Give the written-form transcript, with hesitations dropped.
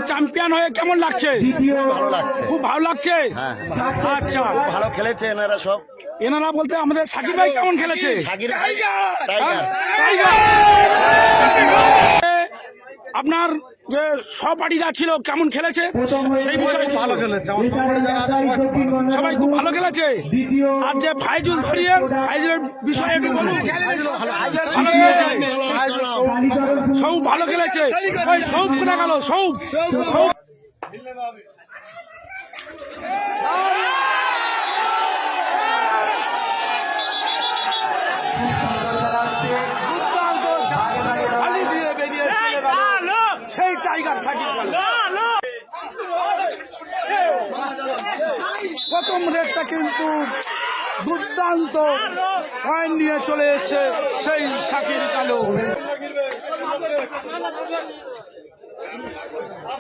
Champion হয়ে কেমন লাগছে? ভালো লাগছে, খুব ভালো লাগছে। হ্যাঁ আচ্ছা, ভালো খেলেছে এনারা সব। এনারা বলতে আমাদের সাকিব ভাই কেমন খেলেছে? সাকিব ভাই টাইগার। আপনার যে সহপাঠীরা ছিল কেমন খেলেছে সেই বিষয়ে ভালো খেলেছে, সবাই খুব ভালো খেলেছে। আর যে ফাইজুল ধরিয়ে ফাইজুলের বিষয়ে একটু বলুন। ভালো খেলেছে, সব ভালো খেলেছে। ওই সৌপ কোথা গেল? সৌপ খালি দিয়ে বেরিয়ে চলে গেল সেই টাইগার সাকিব গেল। প্রথম রেটটা কিন্তু দুর্দান্ত পয়েন্ট নিয়ে চলে এসছে সেই সাকিব কালো।